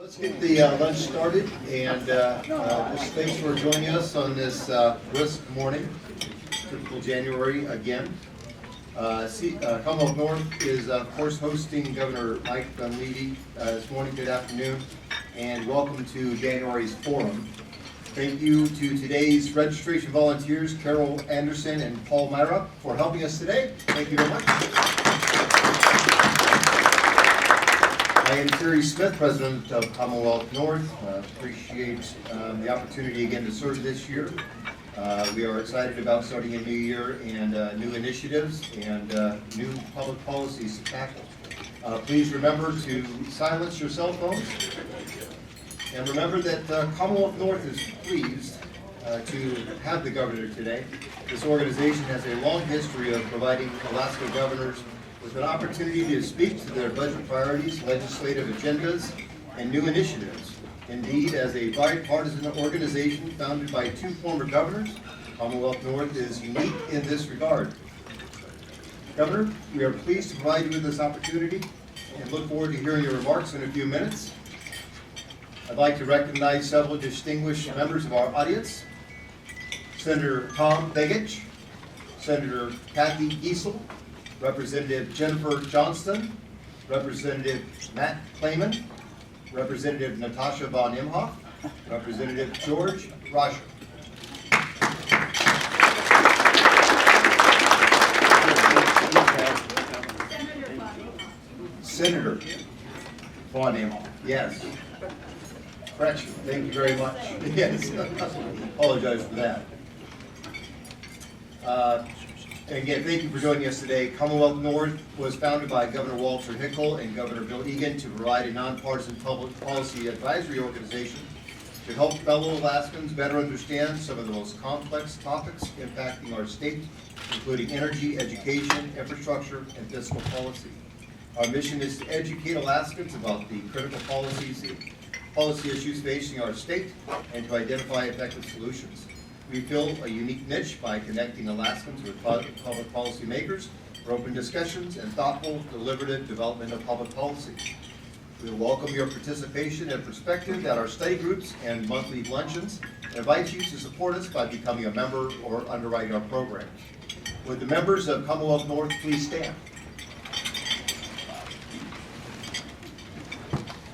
Let's get the lunch started, and just thanks for joining us on this brisk morning, typical January again. Commonwealth North is, of course, hosting Governor Mike Dunleavy this morning, good afternoon, and welcome to January's forum. Thank you to today's registration volunteers, Carol Anderson and Paul Myra, for helping us today. Thank you very much. I am Terry Smith, President of Commonwealth North. Appreciate the opportunity again to serve this year. We are excited about starting a new year and new initiatives and new public policies to tackle. Please remember to silence your cell phones. And remember that Commonwealth North is pleased to have the governor today. This organization has a long history of providing Alaska governors with an opportunity to speak to their budget priorities, legislative agendas, and new initiatives. Indeed, as a bipartisan organization founded by two former governors, Commonwealth North is unique in this regard. Governor, we are pleased to provide you with this opportunity and look forward to hearing your remarks in a few minutes. I'd like to recognize several distinguished members of our audience. Senator Tom Begich, Senator Kathy Giesel, Representative Jennifer Johnston, Representative Matt Clayman, Representative Natasha von Imhoff, Representative George Roger. Senator von Imhoff, yes. Correction, thank you very much. Yes, apologize for that. Again, thank you for joining us today. Commonwealth North was founded by Governor Walter Hickel and Governor Bill Egan to provide a nonpartisan public policy advisory organization to help fellow Alaskans better understand some of the most complex topics impacting our state, including energy, education, infrastructure, and fiscal policy. Our mission is to educate Alaskans about the critical policy issues facing our state and to identify effective solutions. We fill a unique niche by connecting Alaskans with public policy makers for open discussions and thoughtful, deliberative development of public policy. We welcome your participation and perspective at our study groups and monthly luncheons and invite you to support us by becoming a member or underwriting our programs. Would the members of Commonwealth North please stand?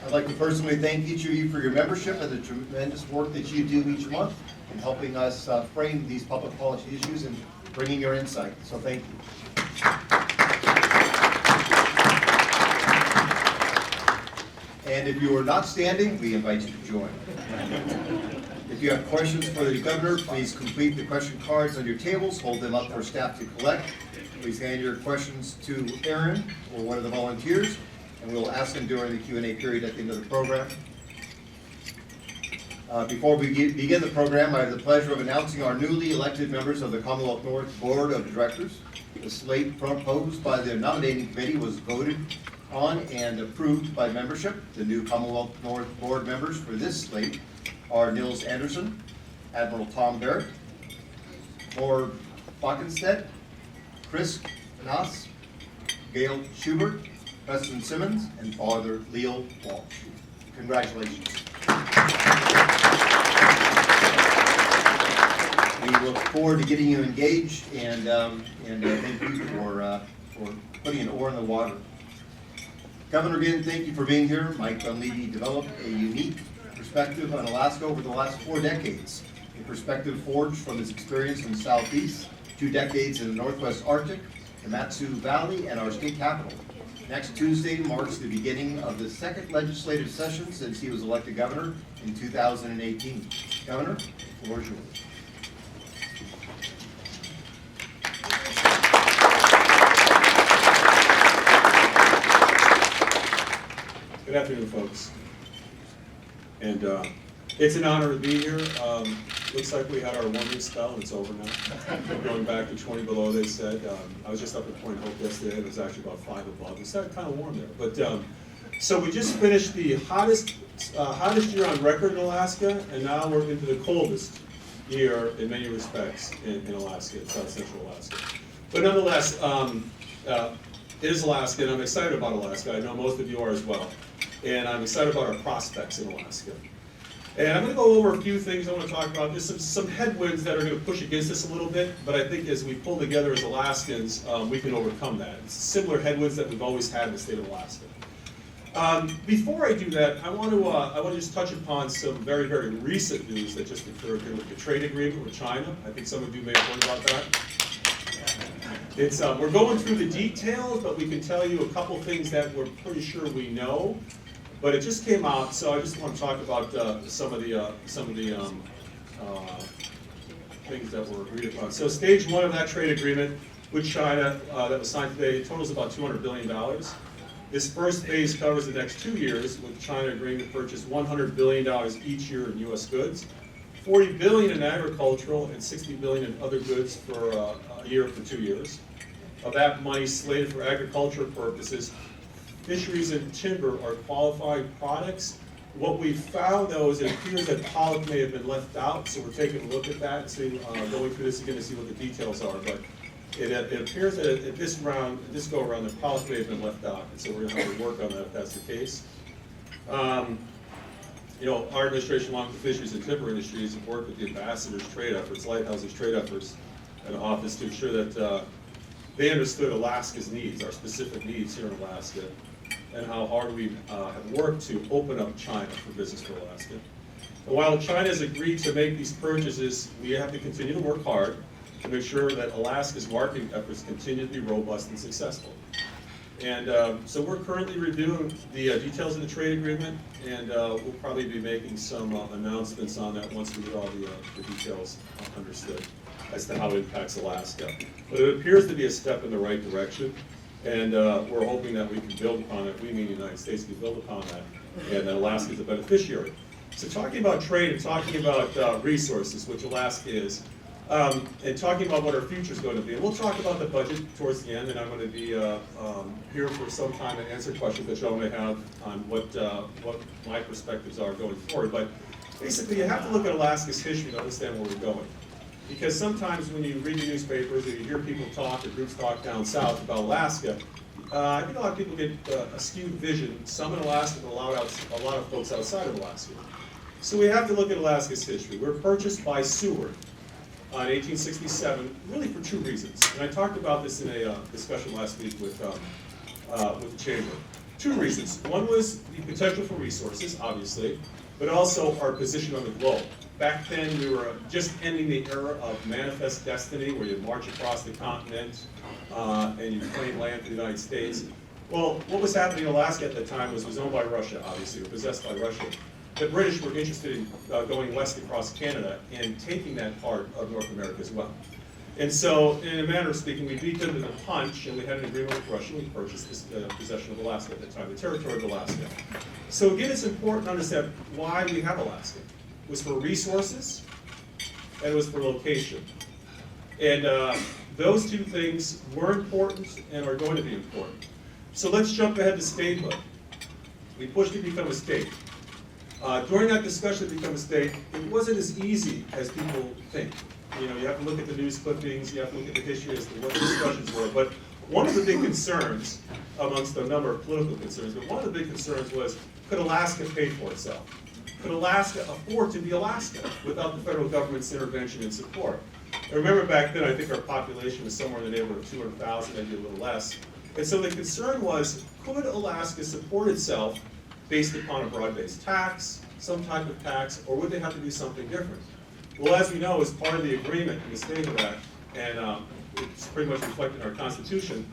I'd like to personally thank each of you for your membership and the tremendous work that you do each month in helping us frame these public policy issues and bringing your insight. So thank you. And if you are not standing, we invite you to join. If you have questions for the governor, please complete the question cards on your tables, hold them up for staff to collect. Please hand your questions to Aaron or one of the volunteers, and we'll ask them during the Q&A period at the end of the program. Before we begin the program, I have the pleasure of announcing our newly elected members of the Commonwealth North Board of Directors. The slate proposed by the nominating committee was voted on and approved by membership. The new Commonwealth North Board members for this slate are Nils Anderson, Admiral Tom Barrett, Moore Falkenstedt, Chris Nass, Gail Schubert, Preston Simmons, and Father Leo Walsh. Congratulations. We look forward to getting you engaged, and thank you for putting an oar in the water. Governor, again, thank you for being here. Mike Dunleavy developed a unique perspective on Alaska over the last 4 decades, a perspective forged from his experience in the Southeast, 2 decades in the Northwest Arctic, the Matsu Valley, and our state capital. Next Tuesday marks the beginning of the 2nd legislative session since he was elected governor in 2018. Governor, the floor is yours. Good afternoon, folks. And it's an honor to be here. Looks like we had our warming spell. It's over now. Going back to 20 below, they said. I was just up at Point Hope yesterday. It was actually about 5 above. It's kind of warm there. But so we just finished the hottest year on record in Alaska, and now we're into the coldest year in many respects in Alaska, in South Central Alaska. But nonetheless, it is Alaska, and I'm excited about Alaska. I know most of you are as well. and I'm excited about our prospects in Alaska. And I'm going to go over a few things I want to talk about. There's some headwinds that are going to push against us a little bit, but I think as we pull together as Alaskans, we can overcome that. It's similar headwinds that we've always had in the state of Alaska. Before I do that, I want to just touch upon some very, very recent news that just occurred here with the trade agreement with China. I think some of you may have heard about that. It's, we're going through the details, but we can tell you a couple things that we're pretty sure we know. But it just came out, so I just want to talk about some of the things that were agreed upon. So stage one of that trade agreement with China that was signed today totals about $200 billion. This first phase covers the next 2 years, with China agreeing to purchase $100 billion each year in U.S. goods, $40 billion in agricultural, and $60 billion in other goods for a year for 2 years. Of that money slated for agricultural purposes, fisheries and timber are qualified products. What we found, though, is it appears that pollock may have been left out, so we're taking a look at that and see, going through this again to see what the details are. But it appears that at this go around, the pollock may have been left out, and so we're going to have to work on that if that's the case. You know, our administration, along with the fisheries and timber industries, have worked with the ambassadors' trade efforts, Lighthouse's trade efforts, and office to ensure that they understood Alaska's needs, our specific needs here in Alaska, and how hard we have worked to open up China for business for Alaska. And while China has agreed to make these purchases, we have to continue to work hard to make sure that Alaska's marketing efforts continue to be robust and successful. And so we're currently reviewing the details of the trade agreement, and we'll probably be making some announcements on that once we get all the details understood as to how it impacts Alaska. But it appears to be a step in the right direction. And we're hoping that we can build upon it, we mean the United States can build upon that, and that Alaska is a beneficiary. So talking about trade and talking about resources, which Alaska is, and talking about what our future is going to be. And we'll talk about the budget towards the end, and I'm going to be here for some time to answer questions that y'all may have on what my perspectives are going forward. But basically, you have to look at Alaska's history to understand where we're going. Because sometimes when you read the newspapers or you hear people talk or groups talk down south about Alaska, I think a lot of people get a skewed vision, some in Alaska, but a lot of folks outside of Alaska. So we have to look at Alaska's history. We were purchased by Seward in 1867, really for 2 reasons. And I talked about this in a discussion last week with the Chamber. 2 reasons. One was the potential for resources, obviously, but also our position on the globe. Back then, we were just ending the era of manifest destiny, where you march across the continent and you claim land for the United States. Well, what was happening in Alaska at the time was it was owned by Russia, obviously, or possessed by Russia. The British were interested in going west across Canada and taking that part of North America as well. And so, in a manner of speaking, we beat them to the punch, and we had an agreement with Russia, and we purchased this possession of Alaska at the time, the territory of Alaska. So again, it's important to understand why we have Alaska. It was for resources, and it was for location. And those 2 things were important and are going to be important. So let's jump ahead to statehood. We pushed to become a state. During that discussion to become a state, it wasn't as easy as people think. You know, you have to look at the news clippings, you have to look at the history as to what the discussions were. But one of the big concerns, amongst a number of political concerns, but one of the big concerns was, could Alaska pay for itself? Could Alaska afford to be Alaska without the federal government's intervention and support? And remember back then, I think our population was somewhere in the neighborhood of 200,000, maybe a little less. And so the concern was, could Alaska support itself based upon a broad-based tax, some type of tax, or would they have to do something different? Well, as we know, as part of the agreement in the Statehood Act, and it's pretty much reflected in our Constitution,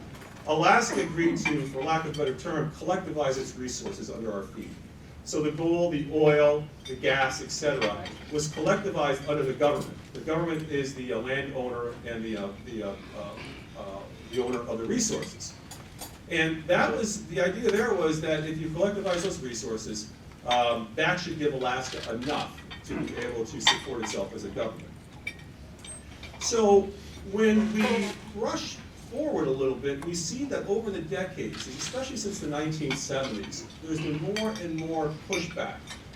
Alaska agreed to, for lack of a better term, collectivize its resources under our feet. So the gold, the oil, the gas, etc., was collectivized under the government. The government is the landowner and the owner of the resources. And that was, the idea there was that if you collectivize those resources, that should give Alaska enough to be able to support itself as a government. So when we rush forward a little bit, we see that over the decades, especially since the 1970s, there's been more and more pushback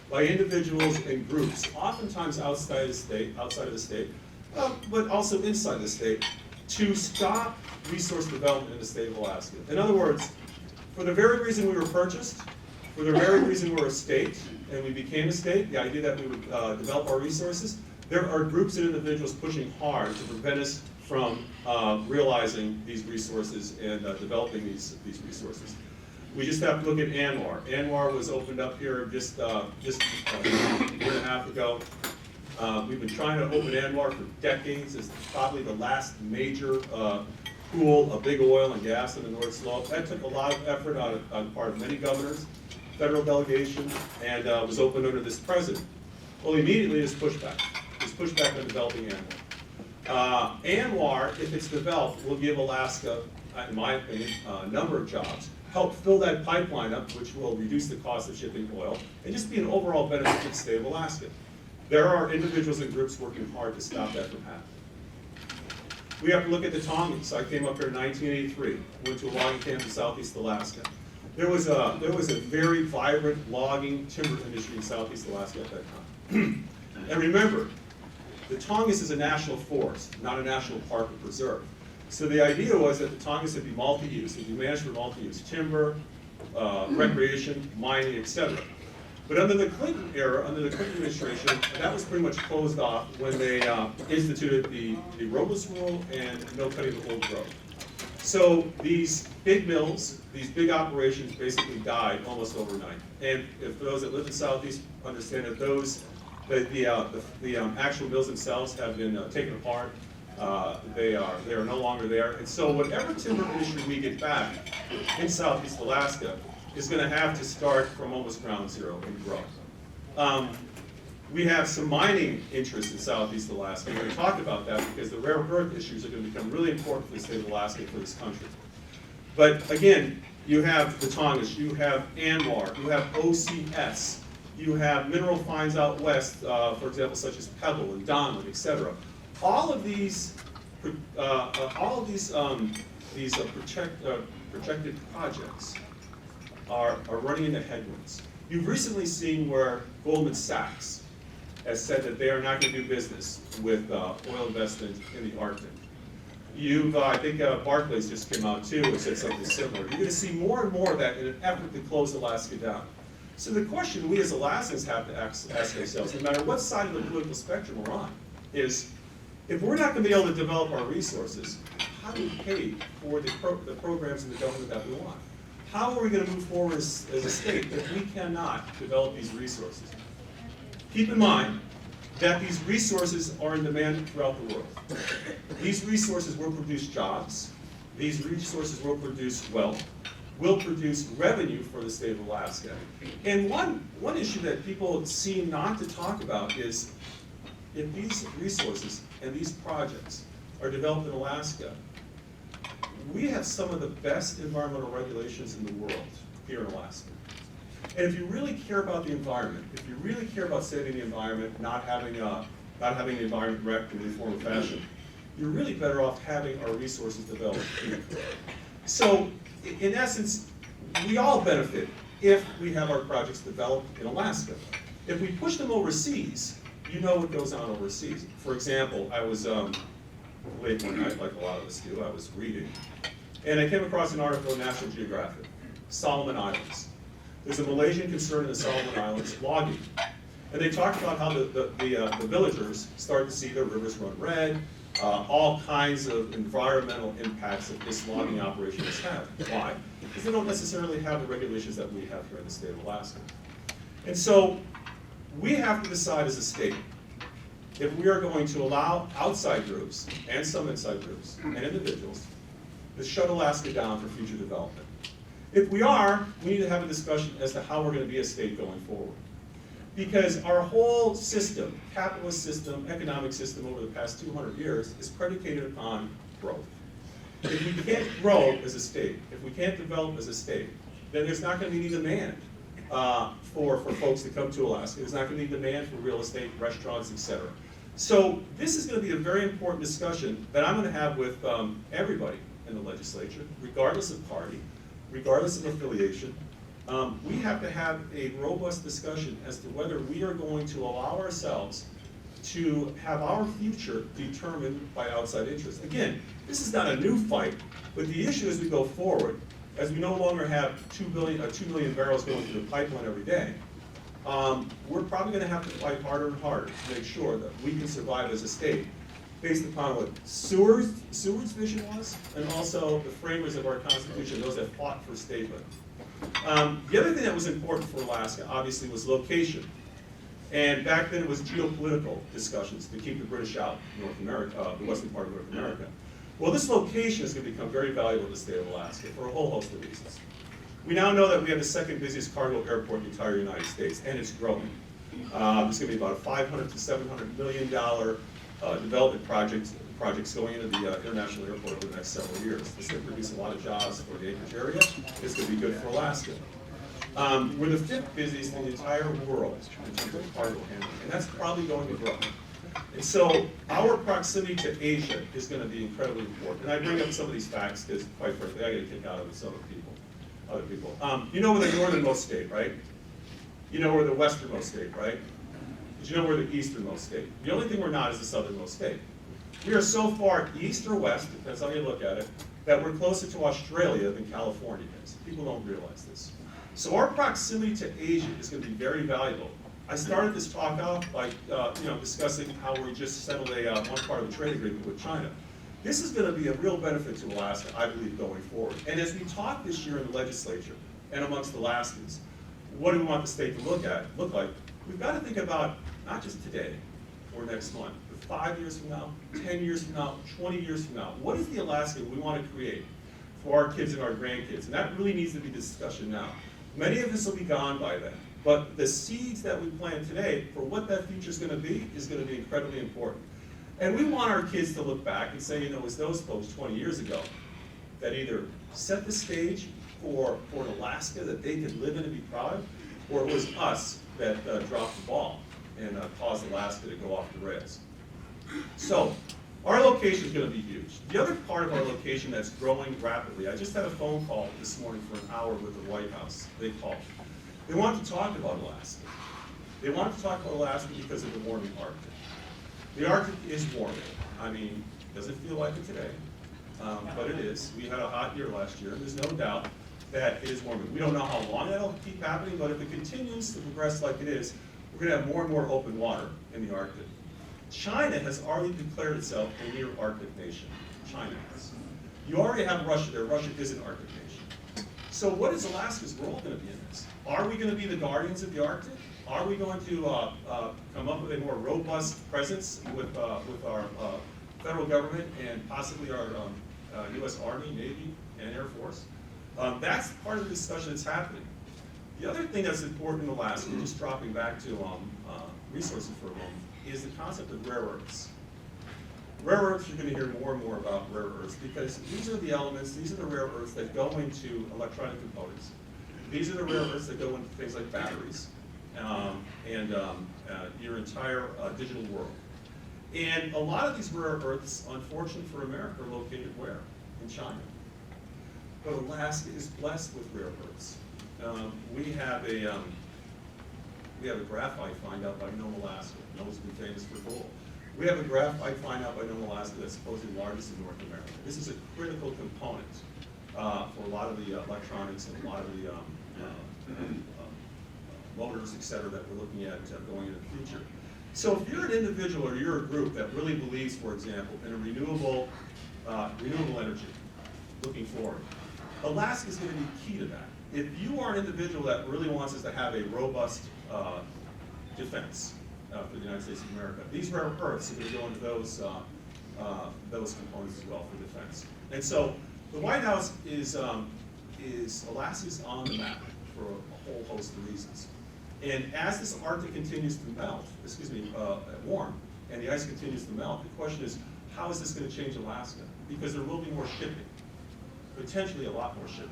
by individuals and groups, oftentimes outside of the state, but also inside the state, to stop resource development in the state of Alaska. In other words, for the very reason we were purchased, For the very reason we're a state, and we became a state, the idea that we would develop our resources, there are groups and individuals pushing hard to prevent us from realizing these resources and developing these resources. We just have to look at ANWR. ANWR was opened up here just a year and a half ago. We've been trying to open ANWR for decades. It's probably the last major pool of big oil and gas in the North Slope. That took a lot of effort on the part of many governors, federal delegation, and was opened under this president. Well, immediately there's pushback. There's pushback on developing ANWR. ANWR, if it's developed, will give Alaska, in my opinion, a number of jobs, help fill that pipeline up, which will reduce the cost of shipping oil, and just be an overall benefit to the state of Alaska. There are individuals and groups working hard to stop that from happening. We have to look at the Tongans. I came up here in 1983, went to a logging camp in southeast Alaska. There was a very vibrant logging timber industry in southeast Alaska at that time. And remember, the Tongass is a national forest, not a national park or preserve. So the idea was that the Tongass would be multi-use, it would be managed for multi-use, timber, recreation, mining, etc. But under the Clinton era, under the Clinton administration, that was pretty much closed off when they instituted the roadless rule and no cutting the old growth. So these big mills, these big operations basically died almost overnight. And if those that live in Southeast understand that the actual mills themselves have been taken apart, they are no longer there. And so whatever timber industry we get back in Southeast Alaska is going to have to start from almost ground zero and grow. We have some mining interests in Southeast Alaska. We're going to talk about that because the rare earth issues are going to become really important for the state of Alaska and for this country. But again, you have the Tongass, you have ANWR, you have OCS, you have mineral finds out west, for example, such as Pebble and Donlin, etc. All of these projected projects are running into headwinds. You've recently seen where Goldman Sachs has said that they are not going to do business with oil investment in the Arctic. I think Barclays just came out too and said something similar. You're going to see more and more of that in an effort to close Alaska down. So the question we as Alaskans have to ask ourselves, no matter what side of the political spectrum we're on, is if we're not going to be able to develop our resources, how do we pay for the programs in the government that we want? How are we going to move forward as a state if we cannot develop these resources? Keep in mind that these resources are in demand throughout the world. These resources will produce jobs. These resources will produce wealth, will produce revenue for the state of Alaska. And one issue that people seem not to talk about is if these resources and these projects are developed in Alaska, we have some of the best environmental regulations in the world here in Alaska. And if you really care about the environment, if you really care about saving the environment, not having the environment wrecked in any form or fashion, you're really better off having our resources developed here. So, in essence, we all benefit if we have our projects developed in Alaska. If we push them overseas, you know what goes on overseas. For example, I was late one night, like a lot of us do, I was reading, and I came across an article in National Geographic, Solomon Islands. There's a Malaysian concern in the Solomon Islands, logging. And they talked about how the villagers start to see their rivers run red, all kinds of environmental impacts that this logging operation has had. Why? Because they don't necessarily have the regulations that we have here in the state of Alaska. And so we have to decide as a state if we are going to allow outside groups and some inside groups and individuals to shut Alaska down for future development. If we are, we need to have a discussion as to how we're going to be a state going forward. Because our whole system, capitalist system, economic system over the past 200 years is predicated upon growth. If we can't grow as a state, if we can't develop as a state, then there's not going to be any demand for folks to come to Alaska. There's not going to be demand for real estate, restaurants, etc. So this is going to be a very important discussion that I'm going to have with everybody in the legislature, regardless of party, regardless of affiliation. We have to have a robust discussion as to whether we are going to allow ourselves to have our future determined by outside interests. Again, this is not a new fight, but the issue as we go forward as we no longer have 2 million barrels going through the pipeline every day, we're probably going to have to fight harder and harder to make sure that we can survive as a state based upon what Seward's vision was, and also the framers of our Constitution, those that fought for statehood. The other thing that was important for Alaska, obviously, was location. And back then it was geopolitical discussions to keep the British out of North America, the western part of North America. Well, this location is going to become very valuable to the state of Alaska for a whole host of reasons. We now know that we have the second busiest cargo airport in the entire United States, and it's growing. There's going to be about a $500 to $700 million development projects going into the international airport over the next several years. This is going to produce a lot of jobs for the Anchorage area. It's going to be good for Alaska. We're the 5th busiest in the entire world in terms of cargo handling, and that's probably going to grow. And so our proximity to Asia is going to be incredibly important. And I bring up some of these facts because, quite frankly, I get a kick out of some other people. You know we're the northernmost state, right? You know we're the westernmost state, right? But you know we're the easternmost state. The only thing we're not is the southernmost state. We are so far east or west, depends how you look at it, that we're closer to Australia than California is. People don't realize this. So our proximity to Asia is going to be very valuable. I started this talk off by discussing how we just settled one part of the trade agreement with China. This is going to be a real benefit to Alaska, I believe, going forward. And as we talk this year in the legislature and amongst Alaskans, what do we want the state to look like? We've got to think about not just today or next month, but 5 years from now, 10 years from now, 20 years from now. What is the Alaska we want to create for our kids and our grandkids? And that really needs to be discussion now. Many of us will be gone by then. But the seeds that we plant today for what that future is going to be incredibly important. And we want our kids to look back and say, it was those folks 20 years ago that either set the stage for an Alaska that they could live in and be proud of, or it was us that dropped the ball and caused Alaska to go off the rails. So our location is going to be huge. The other part of our location that's growing rapidly, I just had a phone call this morning for an hour with the White House. They called. They wanted to talk about Alaska. They wanted to talk about Alaska because of the warming Arctic. The Arctic is warming. I mean, doesn't feel like it today, but it is. We had a hot year last year, and there's no doubt that it is warming. We don't know how long that'll keep happening, but if it continues to progress like it is, we're going to have more and more open water in the Arctic. China has already declared itself a near Arctic nation. China has. You already have Russia there. Russia is an Arctic nation. So what is Alaska's role going to be in this? Are we going to be the guardians of the Arctic? Are we going to come up with a more robust presence with our federal government and possibly our U.S. Army, Navy, and Air Force? That's part of the discussion that's happening. The other thing that's important in Alaska, just dropping back to resources for a moment, is the concept of rare earths. Rare earths, you're going to hear more and more about rare earths because these are the elements, these are the rare earths that go into electronic components. These are the rare earths that go into things like batteries and your entire digital world. And a lot of these rare earths, unfortunately for America, are located where? In China. But Alaska is blessed with rare earths. We have a graphite find out by Nome, Alaska. Nome's been famous for gold. We have a graphite find out by Nome, Alaska that's supposedly largest in North America. This is a critical component for a lot of the electronics and a lot of the motors, et cetera, that we're looking at going into the future. So if you're an individual or you're a group that really believes, for example, in a renewable energy looking forward, Alaska is going to be key to that. If you are an individual that really wants us to have a robust defense for the United States of America, these rare earths are going to go into those components as well for defense. And so the White House is Alaska's on the map for a whole host of reasons. And as this Arctic continues to melt, warm, and the ice continues to melt, the question is, how is this going to change Alaska? Because there will be more shipping, potentially a lot more shipping.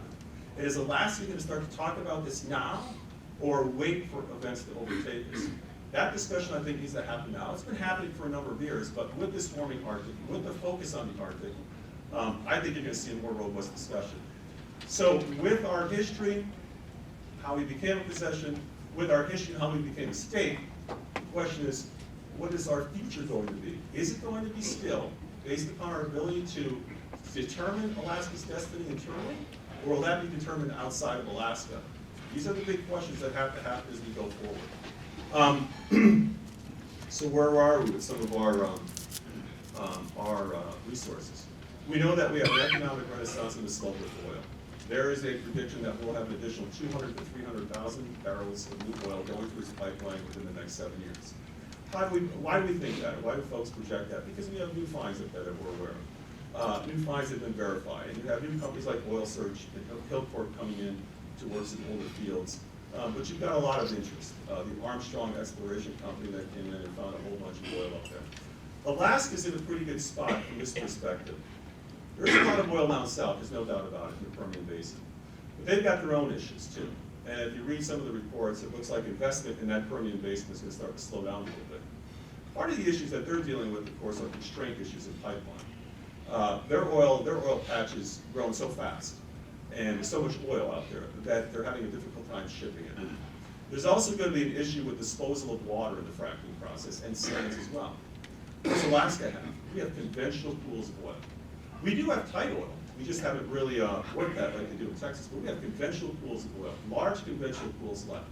And is Alaska going to start to talk about this now, or wait for events to overtake us? That discussion, I think, needs to happen now. It's been happening for a number of years, but with this warming Arctic, with the focus on the Arctic, I think you're going to see a more robust discussion. So with our history, how we became a possession, with our history, how we became a state, the question is, what is our future going to be? Is it going to be still based upon our ability to determine Alaska's destiny internally? Or will that be determined outside of Alaska? These are the big questions that have to happen as we go forward. So where are we with some of our resources? We know that we have an economic renaissance in the slope of oil. There is a prediction that we'll have an additional 200 to 300,000 barrels of new oil going through this pipeline within the next 7 years. Why do we think that? Why do folks project that? Because we have new finds up there that we're aware of. New finds have been verified, and you have new companies like Oil Search and Hillcorp coming in to work in older fields. But you've got a lot of interest. The Armstrong Exploration Company that came in and found a whole bunch of oil up there. Alaska's in a pretty good spot from this perspective. There's a lot of oil down south, there's no doubt about it, in the Permian Basin. But they've got their own issues too. And if you read some of the reports, it looks like investment in that Permian Basin is going to start to slow down a little bit. Part of the issues that they're dealing with, of course, are constraint issues in pipeline. Their oil patch is growing so fast, and there's so much oil out there that they're having a difficult time shipping it. There's also going to be an issue with disposal of water in the fracking process, and sands as well. What does Alaska have? We have conventional pools of oil. We do have tight oil. We just haven't really worked that like they do in Texas, but we have conventional pools of oil, large conventional pools left.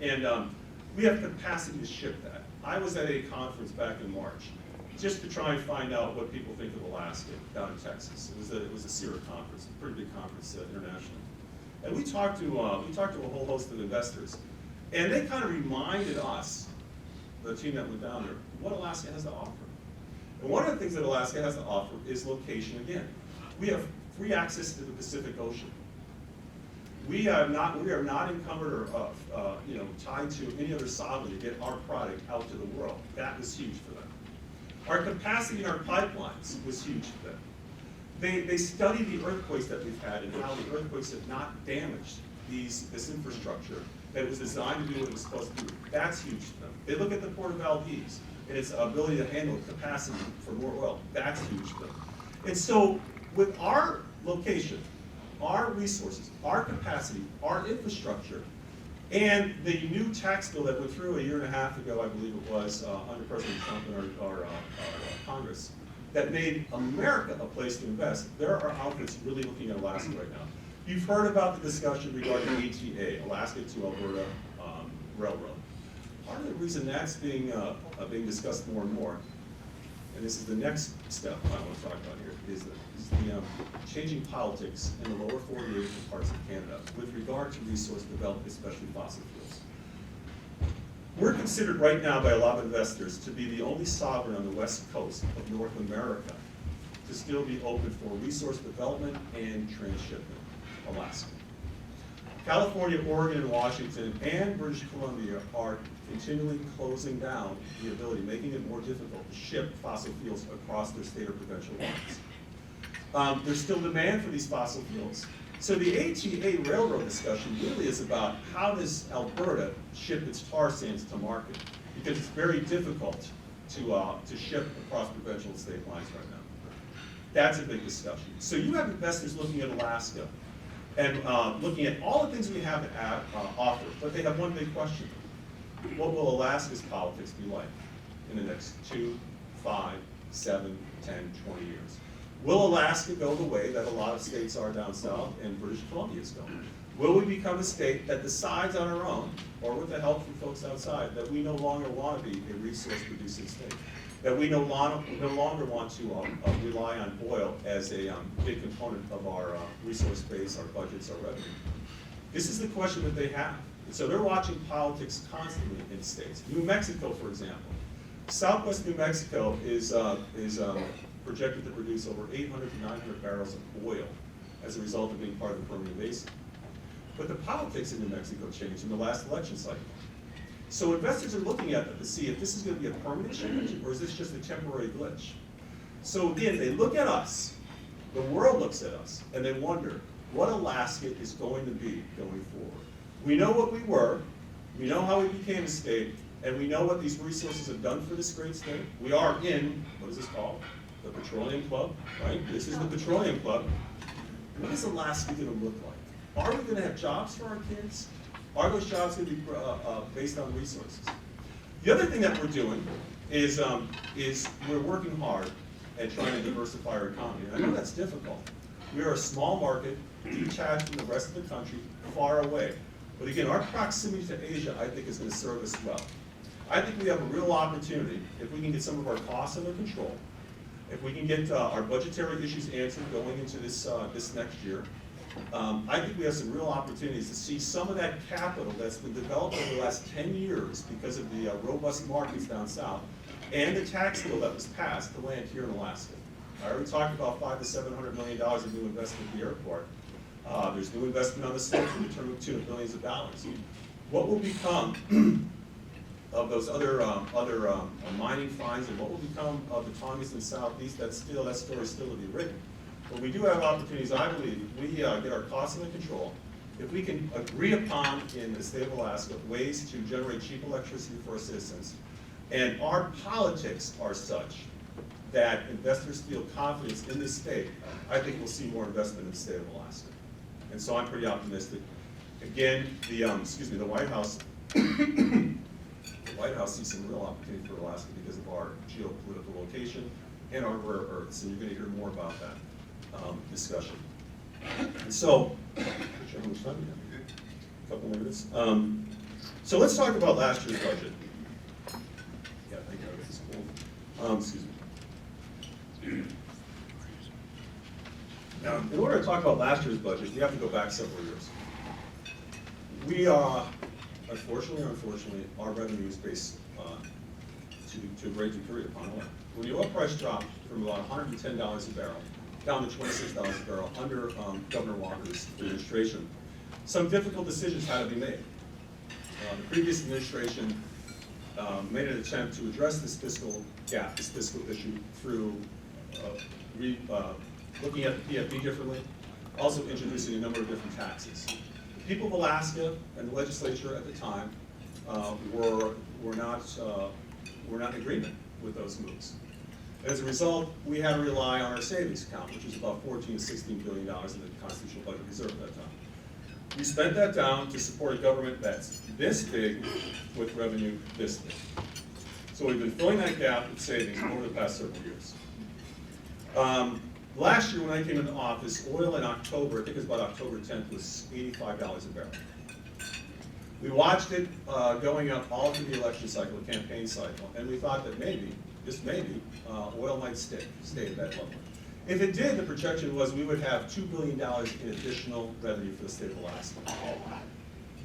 And we have capacity to ship that. I was at a conference back in March, just to try and find out what people think of Alaska down in Texas. It was a CERA conference, a pretty big conference internationally. And we talked to a whole host of investors, and they kind of reminded us, the team that went down there, what Alaska has to offer. And one of the things that Alaska has to offer is location again. We have free access to the Pacific Ocean. We are not encumbered or tied to any other sovereign to get our product out to the world. That was huge for them. Our capacity in our pipelines was huge for them. They studied the earthquakes that we've had and how the earthquakes have not damaged this infrastructure that was designed to do what it was supposed to do. That's huge for them. They look at the Port of Valdez and its ability to handle capacity for more oil. That's huge for them. And so with our location, our resources, our capacity, our infrastructure, and the new tax bill that went through a year and a half ago, I believe it was, under President Trump and our Congress, that made America a place to invest. There are outfits really looking at Alaska right now. You've heard about the discussion regarding ATA, Alaska to Alberta Railroad. Part of the reason that's being discussed more and more, and this is the next step I want to talk about here, is the changing politics in the lower 48 parts of Canada with regard to resource development, especially fossil fuels. We're considered right now by a lot of investors to be the only sovereign on the west coast of North America to still be open for resource development and transshipment, Alaska. California, Oregon, and Washington, and British Columbia are continually closing down the ability, making it more difficult to ship fossil fuels across their state or provincial lines. There's still demand for these fossil fuels. So the ATA railroad discussion really is about how does Alberta ship its tar sands to market, because it's very difficult to ship across provincial and state lines right now. That's a big discussion. So you have investors looking at Alaska and looking at all the things we have to offer, but they have one big question. What will Alaska's politics be like in the next 2, 5, 7, 10, 20 years? Will Alaska go the way that a lot of states are down south and British Columbia is going? Will we become a state that decides on our own, or with the help from folks outside, that we no longer want to be a resource-producing state? That we no longer want to rely on oil as a big component of our resource base, our budgets, our revenue? This is the question that they have. And so they're watching politics constantly in states. New Mexico, for example. Southwest New Mexico is projected to produce over 800 to 900 barrels of oil as a result of being part of the Permian Basin. But the politics in New Mexico changed in the last election cycle. So investors are looking at that to see if this is going to be a permanent change, or is this just a temporary glitch? So again, they look at us, the world looks at us, and they wonder what Alaska is going to be going forward. We know what we were, we know how we became a state, and we know what these resources have done for this great state. We are in, what is this called? The Petroleum Club, right? This is the Petroleum Club. What is Alaska going to look like? Are we going to have jobs for our kids? Are those jobs going to be based on resources? The other thing that we're doing is we're working hard at trying to diversify our economy. And I know that's difficult. We are a small market, detached from the rest of the country, far away. But again, our proximity to Asia, I think, is going to serve us well. I think we have a real opportunity, if we can get some of our costs under control, if we can get our budgetary issues answered going into this next year, I think we have some real opportunities to see some of that capital that's been developed over the last 10 years because of the robust markets down south and the tax bill that was passed to land here in Alaska. I already talked about $500 to $700 million of new investment at the airport. There's new investment on the slope to the tune of billions of dollars. What will become of those other mining finds, and what will become of the Tongass and Southeast? That story is still to be written. But we do have opportunities, I believe, if we get our costs under control, if we can agree upon in the state of Alaska ways to generate cheap electricity for our citizens, and our politics are such that investors feel confidence in this state, I think we'll see more investment in the state of Alaska. And so I'm pretty optimistic. Again, the White House, the White House sees some real opportunity for Alaska because of our geopolitical location and our rare earths, and you're going to hear more about that discussion. And so, how much time do we have? A couple more minutes. So let's talk about last year's budget. Yeah, thank you. This is cool. Excuse me. Now, in order to talk about last year's budget, we have to go back several years. We are, unfortunately or unfortunately, our revenue is based to a great degree upon oil. When the oil price dropped from about $110 a barrel down to $26 a barrel under Governor Walker's administration, some difficult decisions had to be made. The previous administration made an attempt to address this fiscal gap, this fiscal issue, through looking at the PFD differently, also introducing a number of different taxes. The people of Alaska and the legislature at the time were not in agreement with those moves. As a result, we had to rely on our savings account, which was about $14 to $16 billion in the constitutional budget reserve at that time. We spent that down to support a government that's this big with revenue this big. So we've been filling that gap with savings over the past several years. Last year when I came into office, oil in October, I think it was about October 10th, was $85 a barrel. We watched it going up all through the election cycle, the campaign cycle, and we thought that maybe, just maybe, oil might stay at that level. If it did, the projection was we would have $2 billion in additional revenue for the state of Alaska.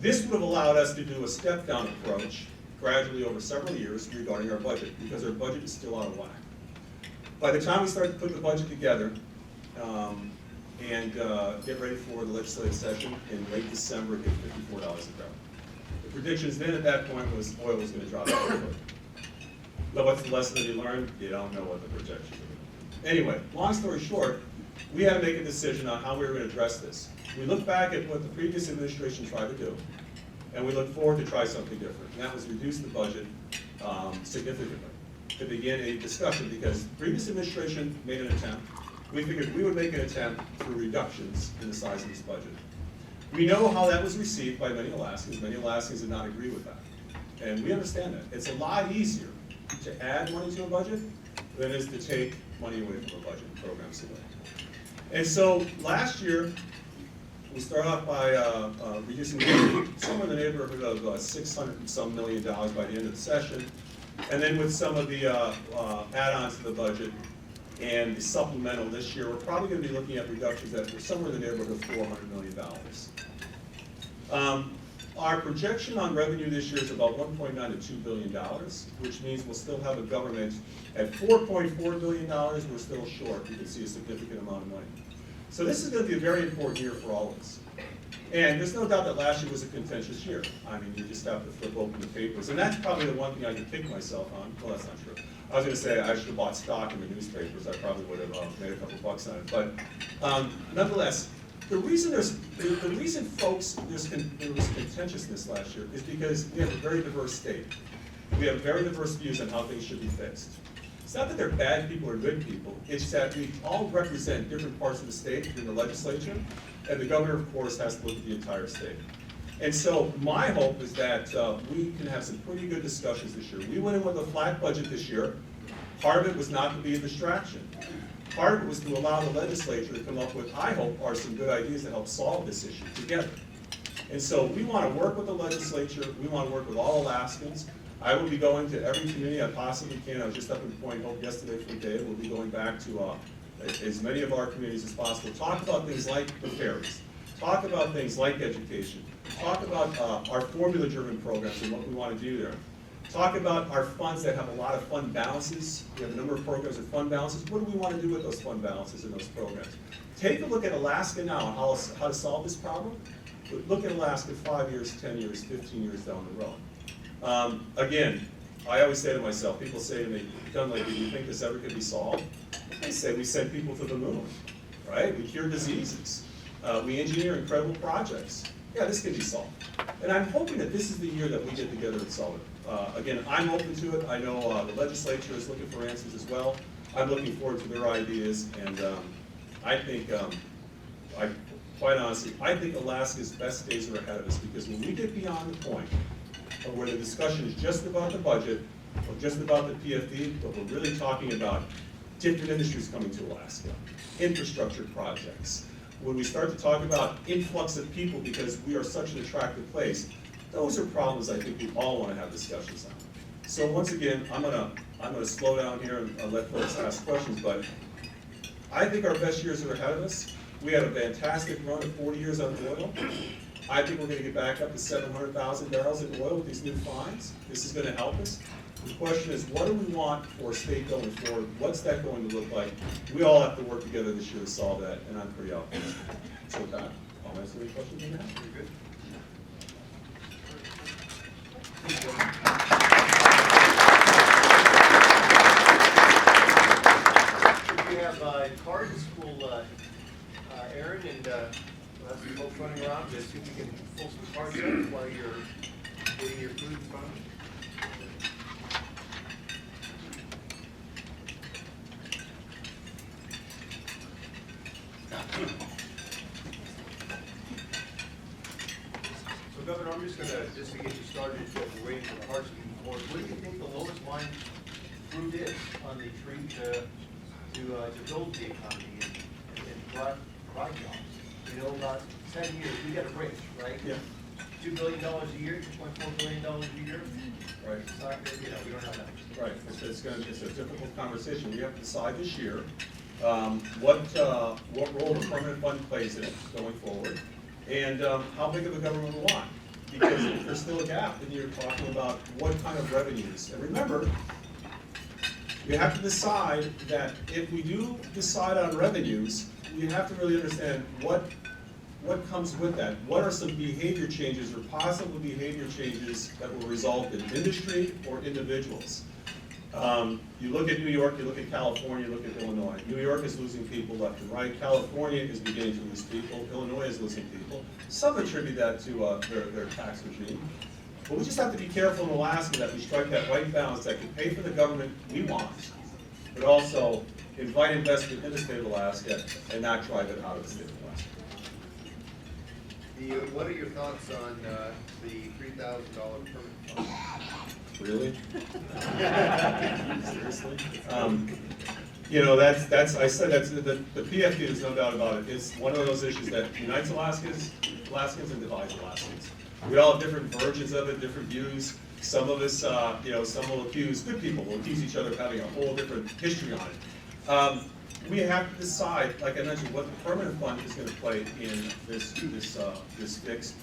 This would have allowed us to do a step-down approach gradually over several years regarding our budget, because our budget is still out of whack. By the time we started to put the budget together and get ready for the legislative session in late December, it hit $54 a barrel. The predictions then at that point was oil was going to drop further. But what's the lesson that we learned? You don't know what the projections are. Anyway, long story short, we had to make a decision on how we were going to address this. We looked back at what the previous administration tried to do, and we looked forward to try something different, and that was reduce the budget significantly to begin a discussion, because the previous administration made an attempt. We figured we would make an attempt through reductions in the size of this budget. We know how that was received by many Alaskans. Many Alaskans did not agree with that, and we understand that. It's a lot easier to add money to a budget than it is to take money away from a budget and programs away. And so last year, we started off by reducing the budget somewhere in the neighborhood of $600 and some million by the end of the session. And then with some of the add-ons to the budget and the supplemental this year, we're probably going to be looking at reductions that are somewhere in the neighborhood of $400 million. Our projection on revenue this year is about $1.9 to $2 billion, which means we'll still have a government at $4.4 billion. We're still short. You can see a significant amount of money. So this is going to be a very important year for all of us. And there's no doubt that last year was a contentious year. I mean, you just have to flip open the papers. And that's probably the one thing I can kick myself on. Well, that's not true. I was going to say I should have bought stock in the newspapers. I probably would have made a couple bucks on it. But nonetheless, the reason folks, there was contentiousness last year is because we have a very diverse state. We have very diverse views on how things should be fixed. It's not that they're bad people or good people. It's that we all represent different parts of the state in the legislature, and the governor, of course, has to look at the entire state. And so my hope is that we can have some pretty good discussions this year. We went in with a flat budget this year. Part of it was not to be a distraction. Part of it was to allow the legislature to come up with, I hope, are some good ideas to help solve this issue together. And so we want to work with the legislature, we want to work with all Alaskans. I will be going to every community I possibly can. I was just up in Point Hope yesterday for a day. We'll be going back to as many of our communities as possible. Talk about things like the ferries. Talk about things like education. Talk about our formula-driven programs and what we want to do there. Talk about our funds that have a lot of fund balances. We have a number of programs with fund balances. What do we want to do with those fund balances and those programs? Take a look at Alaska now and how to solve this problem. Look at Alaska 5 years, 10 years, 15 years down the road. Again, I always say to myself, people say to me, Dunleavy, do you think this ever could be solved? I say we send people to the moon, right? We cure diseases. We engineer incredible projects. Yeah, this can be solved. And I'm hoping that this is the year that we get together and solve it. Again, I'm open to it. I know the legislature is looking for answers as well. I'm looking forward to their ideas, and I think, quite honestly, I think Alaska's best days are ahead of us, because when we get beyond the point of where the discussion is just about the budget, or just about the PFD, but we're really talking about different industries coming to Alaska, infrastructure projects. When we start to talk about influx of people because we are such an attractive place, those are problems I think we all want to have discussions on. So once again, I'm gonna slow down here and let folks ask questions, but I think our best years are ahead of us. We had a fantastic run of 40 years on oil. I think we're going to get back up to 700,000 barrels of oil with these new finds. This is going to help us. The question is, what do we want for a state going forward? What's that going to look like? We all have to work together this year to solve that, and I'm pretty optimistic. So with that, I'll answer any questions you have. Very good. If you have cards, we'll, Aaron and we'll have some folks running around to see if we can pull some cards out while you're getting your food in front of you. So Governor, I'm just to get you started, we're waiting for the cards to move forward. What do you think the lowest lying fruit is on the tree to build the economy and provide jobs? You know, about 7 years, we got a bridge, right? Yeah. $2 billion a year, $2.4 billion a year. Right. It's not, you know, we don't have that. Right. It's a difficult conversation. We have to decide this year what role the permanent fund plays in it going forward, and how big of a government we want. Because if there's still a gap, then you're talking about what kind of revenues. And remember, you have to decide that if we do decide on revenues, you have to really understand what comes with that. What are some behavior changes or possible behavior changes that will result in industry or individuals? You look at New York, you look at California, you look at Illinois. New York is losing people left and right. California is beginning to lose people. Illinois is losing people. Some attribute that to their tax regime. But we just have to be careful in Alaska that we strike that right balance that can pay for the government we want, but also invite investment in the state of Alaska and not drive it out of the state of Alaska. What are your thoughts on the $3,000 permit fund? Really? Seriously? You know, that's I said that's the PFD. There's no doubt about it. It's one of those issues that unites Alaskans and divides Alaskans. We all have different versions of it, different views. Some of us, you know, some will accuse, good people will accuse each other of having a whole different history on it. We have to decide, like I mentioned, what the permanent fund is going to play in this fix,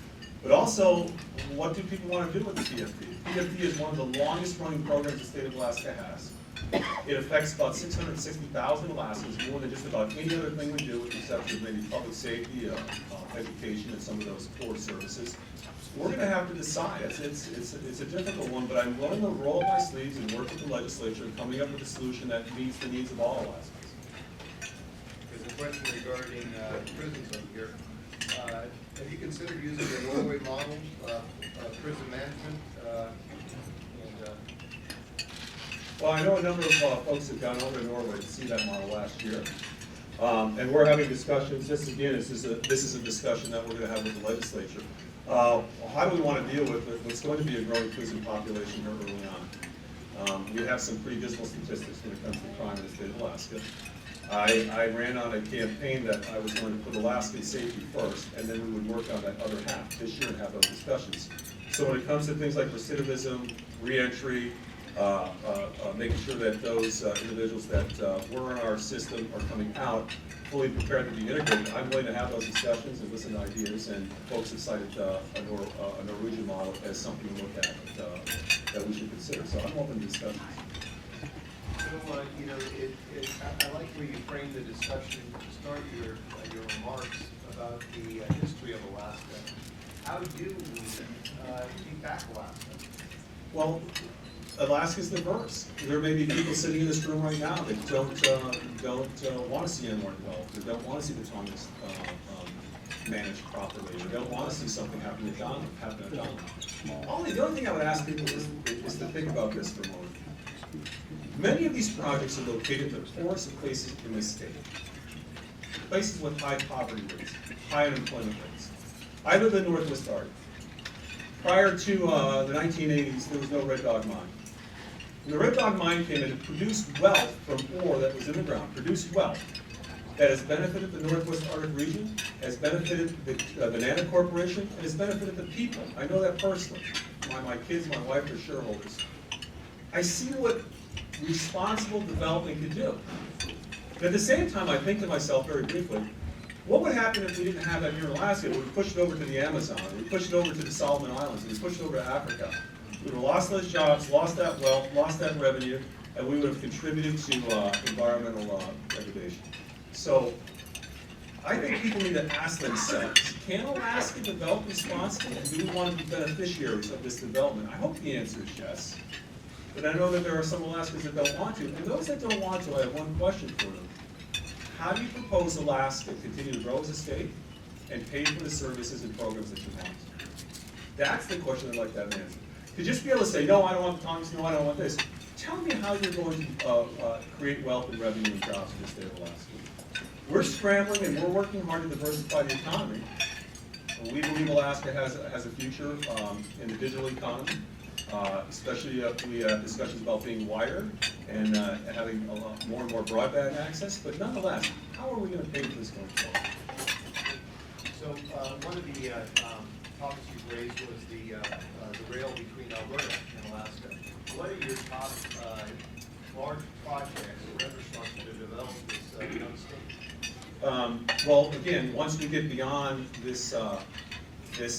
but also what do people want to do with the PFD? PFD is one of the longest running programs the state of Alaska has. It affects about 660,000 Alaskans, more than just about any other thing we do, with the exception of maybe public safety, education, and some of those core services. We're going to have to decide. It's a difficult one, but I'm willing to roll up my sleeves and work with the legislature in coming up with a solution that meets the needs of all Alaskans. There's a question regarding prisons over here. Have you considered using the Norway model of prison management? Well, I know a number of folks have gone over to Norway to see that model last year. And we're having discussions. This is a discussion that we're going to have with the legislature. How do we want to deal with what's going to be a growing prison population here early on? We have some pretty dismal statistics when it comes to crime in the state of Alaska. I ran on a campaign that I was going to put Alaskan safety first, and then we would work on that other half this year and have those discussions. So when it comes to things like recidivism, reentry, making sure that those individuals that were in our system are coming out fully prepared to be integrated, I'm willing to have those discussions and listen to ideas, and folks have cited a Norwegian model as something to look at that we should consider. So I'm open to discussions. So, you know, I like where you framed the discussion to start your remarks about the history of Alaska. How do you take back Alaska? Well, Alaska's diverse. There may be people sitting in this room right now that don't want to see anyone developed, or don't want to see the Tongass managed properly, or don't want to see something happen at Donald. The only thing I would ask people is to think about this for a moment. Many of these projects are located in the poorest of places in this state. Places with high poverty rates, high unemployment rates. I live in Northwest Arctic. Prior to the 1980s, there was no Red Dog mine. When the Red Dog mine came in, it produced wealth from ore that was in the ground, produced wealth that has benefited the Northwest Arctic region, has benefited the Banana Corporation, and has benefited the people. I know that personally. My kids, my wife are shareholders. I see what responsible development can do. But at the same time, I think to myself very briefly, what would happen if we didn't have that here in Alaska? We pushed it over to the Amazon, we pushed it over to the Solomon Islands, we pushed it over to Africa. We would have lost those jobs, lost that wealth, lost that revenue, and we would have contributed to environmental degradation. So I think people need to ask themselves, can Alaska develop responsibly, and do we want to be beneficiaries of this development? I hope the answer is yes. But I know that there are some Alaskans that don't want to, and those that don't want to, I have one question for them. How do you propose Alaska continue to grow as a state and pay for the services and programs that you want? That's the question I'd like to have an answer. To just be able to say, no, I don't want the Tongass, no, I don't want this. Tell me how you're going to create wealth and revenue and jobs in the state of Alaska. We're scrambling and we're working hard to diversify the economy. We believe Alaska has a future in the digital economy. Especially if we have discussions about being wired and having more and more broadband access. But nonetheless, how are we going to pay for this going forward? So one of the topics you raised was the rail between Alberta and Alaska. What are your top large projects or infrastructure to develop this young state? Well, again, once we get beyond this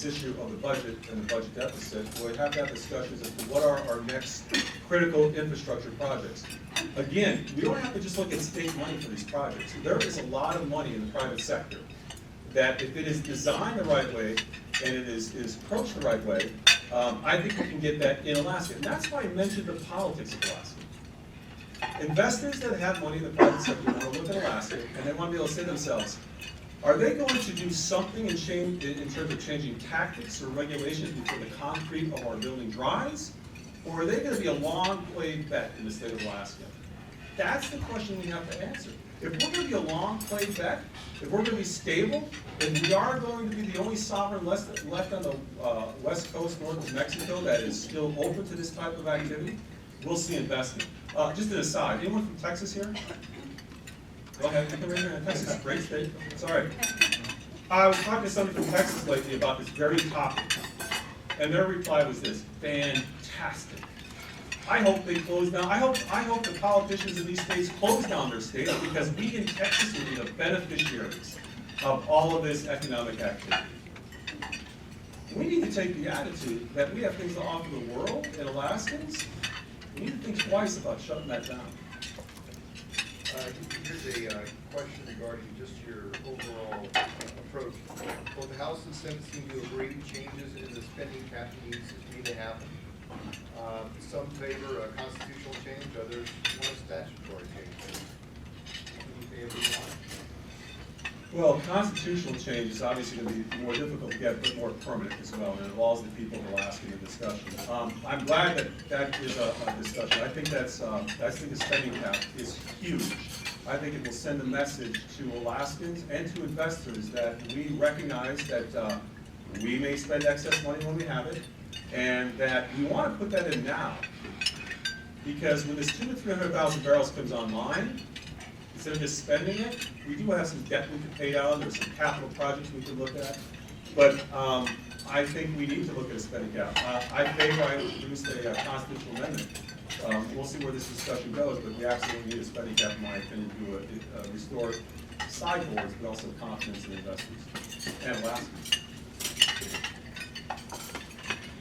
issue of the budget and the budget deficit, we'll have to have discussions as to what are our next critical infrastructure projects. Again, we don't have to just look at state money for these projects. There is a lot of money in the private sector that if it is designed the right way and it is approached the right way, I think we can get that in Alaska. And that's why I mentioned the politics of Alaska. Investors that have money in the private sector want to look at Alaska and they want to be able to say to themselves, are they going to do something in terms of changing tactics or regulations before the concrete of our building dries? Or are they going to be a long-played bet in the state of Alaska? That's the question we have to answer. If we're going to be a long-played bet, if we're going to be stable, then we are going to be the only sovereign left on the west coast north of Mexico that is still open to this type of activity. We'll see investment. Just an aside, anyone from Texas here? Go ahead, you can raise your hand. Texas is a great state. It's all right. I was talking to somebody from Texas lately about this very topic, and their reply was this: fantastic. I hope they close down. I hope the politicians of these states close down their states, because we in Texas will be the beneficiaries of all of this economic activity. We need to take the attitude that we have things to offer the world and Alaskans. We need to think twice about shutting that down. Here's a question regarding just your overall approach. Both the House and Senate seem to agree changes in the spending cap needs need to happen. Some favor a constitutional change, others want a statutory change. Who do you favor one? Well, constitutional change is obviously going to be more difficult to get, but more permanent as well, and it involves the people of Alaska in the discussion. I'm glad that is a discussion. I think the spending cap is huge. I think it will send a message to Alaskans and to investors that we recognize that we may spend excess money when we have it, and that we want to put that in now. Because when this 200,000 to 300,000 barrels comes online, instead of just spending it, we do have some debt we can pay down, there's some capital projects we can look at. But I think we need to look at a spending cap. I introduced a constitutional amendment. We'll see where this discussion goes, but we absolutely need a spending cap, in my opinion, to restore sideboards, but also confidence in investors. And last,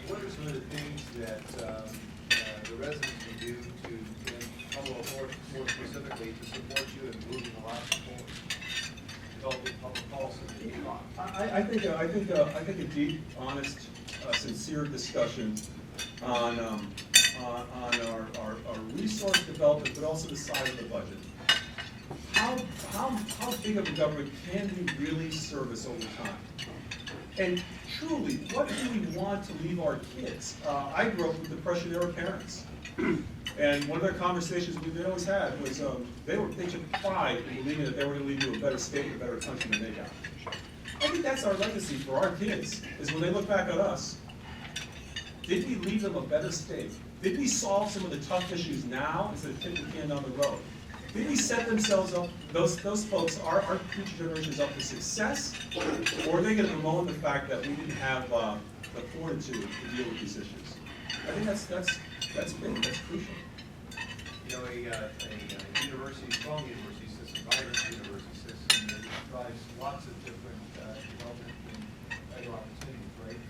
What are some of the things that the residents can do to, in Commonwealth North more specifically, to support you in moving the line forward? Developing public policy in the law? I think a deep, honest, sincere discussion on our resource development, but also the size of the budget. How big of a government can we really service over time? And truly, what do we want to leave our kids? I grew up with Depression-era parents. And one of their conversations they always had was they took pride in believing that they were going to leave you a better state, a better country than they got. I think that's our legacy for our kids, is when they look back at us, did we leave them a better state? Did we solve some of the tough issues now instead of kicking the can down the road? Did we set themselves up, those folks, our future generations up for success? Or are they going to bemoan the fact that we didn't have the fortitude to deal with these issues? I think that's big, that's crucial. You know, a university, strong university system, vibrant university system that drives lots of different development and other opportunities, right?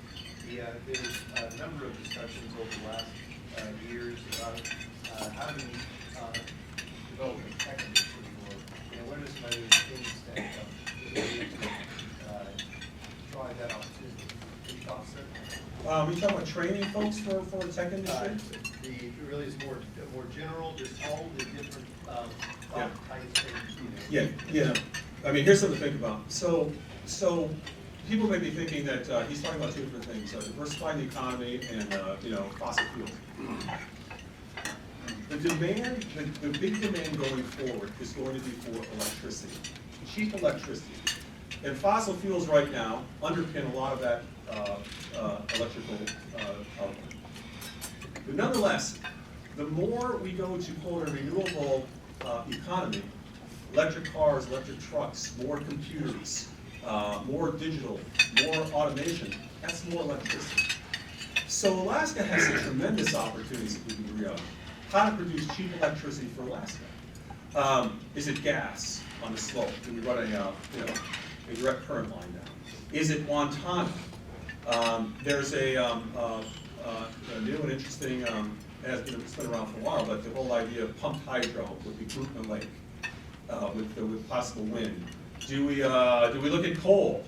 There's a number of discussions over the last years about how do we develop a tech industry, or what are some other things that really drive that opportunity? Any thoughts there? We talking about training folks for the tech industry? It really is more general, just all the different Yeah. types of, you know. Yeah. I mean, here's something to think about. So people may be thinking that he's talking about two different things: diversifying the economy and fossil fuels. The demand, the big demand going forward is going to be for electricity, cheap electricity, and fossil fuels right now underpin a lot of that electrical output. But nonetheless, the more we go to quote a renewable economy, electric cars, electric trucks, more computers, more digital, more automation, that's more electricity. So Alaska has some tremendous opportunities if we can agree on how to produce cheap electricity for Alaska. Is it gas on the slope? Do we run a direct current line down? Is it Guantanamo? There's a new and interesting, it's been around for a while, but the whole idea of pumped hydro would be Kootenai Lake with possible wind. Do we look at coal?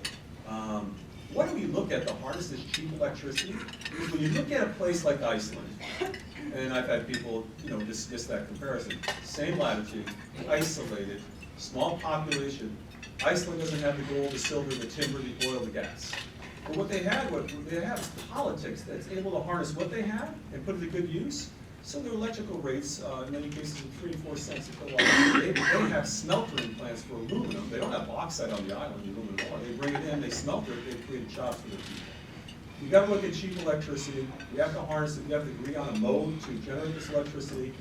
What do we look at to harness this cheap electricity? Because when you look at a place like Iceland, and I've had people dismiss that comparison, same latitude, isolated, small population. Iceland doesn't have the gold, the silver, the timber, the oil, the gas. But what they have is politics that's able to harness what they have and put it to good use. So their electrical rates, in many cases, are 3 and 4 cents a kilowatt. They have smeltering plants for aluminum. They don't have bauxite on the island, the aluminum ore. They bring it in, they smelt it, they create jobs for their people. We've got to look at cheap electricity. We have to harness it. We have to agree on a mode to generate this electricity.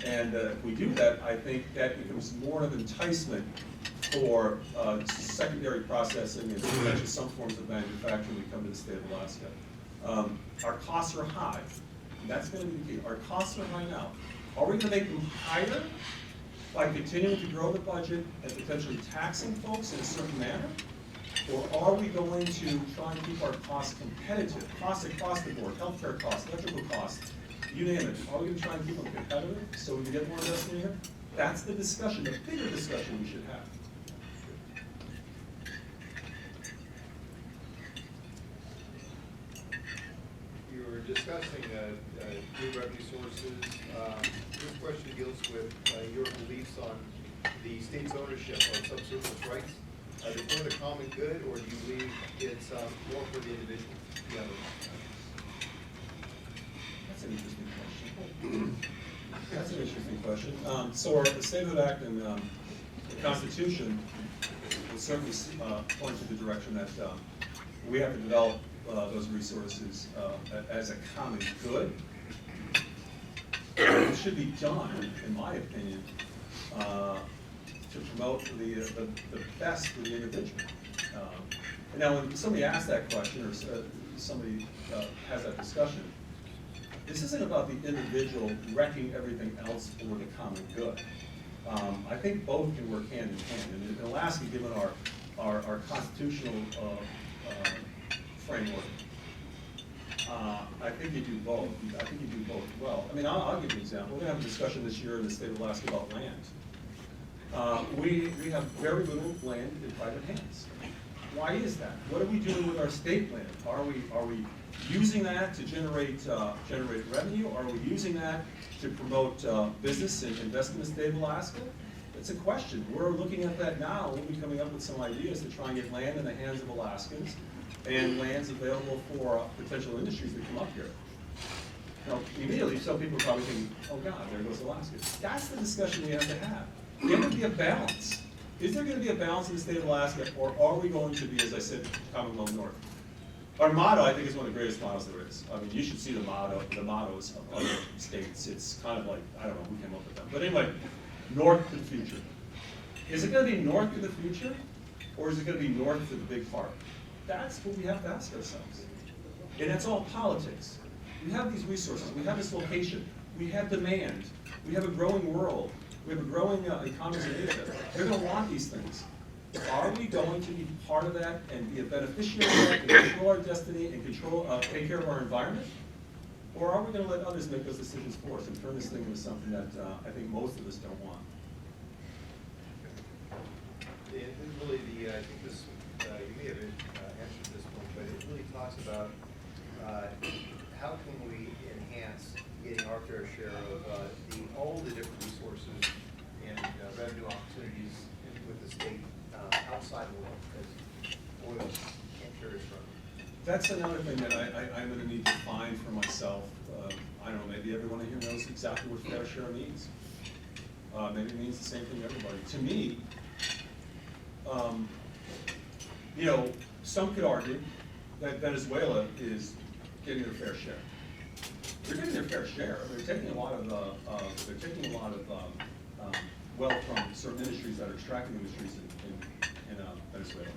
If we do that, I think that becomes more of an enticement for secondary processing and potentially some forms of manufacturing when we come to the state of Alaska. Our costs are high. That's going to be the key. Our costs are high now. Are we going to make them higher by continuing to grow the budget and potentially taxing folks in a certain manner? Or are we going to try and keep our costs competitive? Costs across the board, healthcare costs, electrical costs, you name it. Are we going to try and keep them competitive so we can get more investment here? That's the discussion, the bigger discussion we should have. You were discussing new revenue sources. This question deals with your beliefs on the state's ownership of subsurface rights. Are they for the common good, or do you believe it's more for the individual? Yeah. That's an interesting question. That's an interesting question. So the State of the Act and the Constitution will certainly point to the direction that we have to develop those resources as a common good. It should be done, in my opinion, promote the best for the individual. And now when somebody asks that question, or somebody has that discussion, this isn't about the individual wrecking everything else for the common good. I think both can work hand in hand. And in Alaska, given our constitutional framework, I think you do both. I think you do both well. I mean, I'll give you an example. We're going to have a discussion this year in the state of Alaska about land. We have very little land in private hands. Why is that? What are we doing with our state land? Are we using that to generate revenue? Are we using that to promote business and investment in the state of Alaska? It's a question. We're looking at that now. We'll be coming up with some ideas to try and get land in the hands of Alaskans and lands available for potential industries that come up here. Now, immediately, some people are probably thinking, oh God, there goes Alaska. That's the discussion we have to have. There would be a balance. Is there going to be a balance in the state of Alaska, or are we going to be, as I said, Commonwealth North? Our motto, I think, is one of the greatest mottos there is. I mean, you should see the mottos of other states. It's kind of like, I don't know who came up with them. But anyway, north to the future. Is it going to be north to the future, or is it going to be north to the big park? That's what we have to ask ourselves. And that's all politics. We have these resources. We have this location. We have demand. We have a growing world. We have a growing economies in Asia. They're going to want these things. Are we going to be part of that and be a beneficiary of that and control our destiny and take care of our environment? Or are we going to let others make those decisions for us and turn this thing into something that I think most of us don't want? And really, I think this, you may have answered this one, but it really talks about how can we enhance getting our fair share of all the different resources and revenue opportunities with the state outside of oil, because oil can't carry us from. That's another thing that I'm going to need to find for myself. I don't know, maybe everyone here knows exactly what fair share means. Maybe it means the same thing to everybody. To me, you know, some could argue that Venezuela is getting their fair share. They're getting their fair share. They're taking a lot of wealth from certain industries that are extracting industries in Venezuela.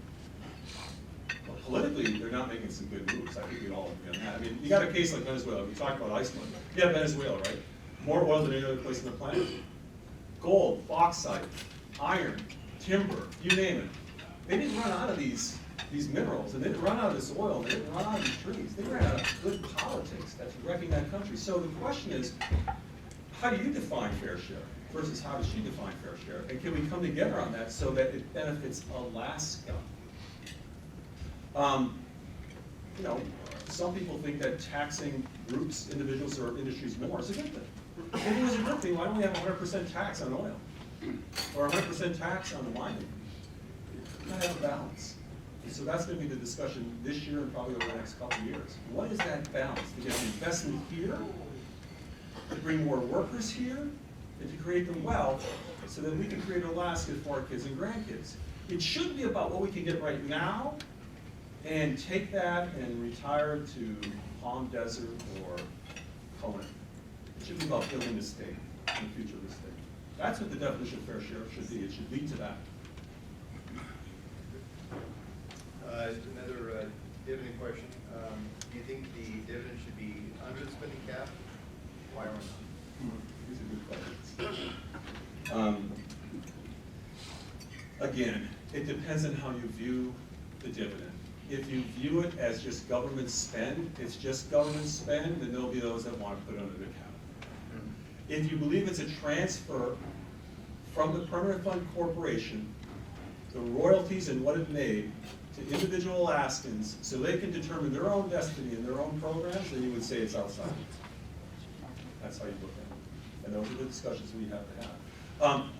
But politically, they're not making some good moves. I think we'd all agree on that. I mean, you got a case like Venezuela. We talked about Iceland. Yeah, Venezuela, right? More oil than any other place on the planet. Gold, bauxite, iron, timber, you name it. They didn't run out of these minerals, and they didn't run out of this oil, and they didn't run out of these trees. They ran out of good politics that's wrecking that country. So the question is, how do you define fair share versus how does she define fair share? And can we come together on that so that it benefits Alaska? You know, some people think that taxing groups, individuals, or industries more is a good thing. If it was a good thing, why don't we have 100% tax on oil? Or 100% tax on the mining? You gotta have a balance. And so that's going to be the discussion this year and probably over the next couple of years. What is that balance? To get an investment here, to bring more workers here, and to create the wealth so that we can create Alaska for our kids and grandkids. It should be about what we can get right now and take that and retire to Palm Desert or Kona. It should be about building the state and the future of the state. That's what the definition of fair share should be. It should lead to that. Another dividend question. Do you think the dividend should be under the spending cap? Why or not? These are good questions. Again, it depends on how you view the dividend. If you view it as just government spend, it's just government spend, then there'll be those that want to put it under the cap. If you believe it's a transfer from the permanent fund corporation, the royalties and what it made to individual Alaskans so they can determine their own destiny and their own programs, then you would say it's outside. That's how you look at it. And those are the discussions we have to have.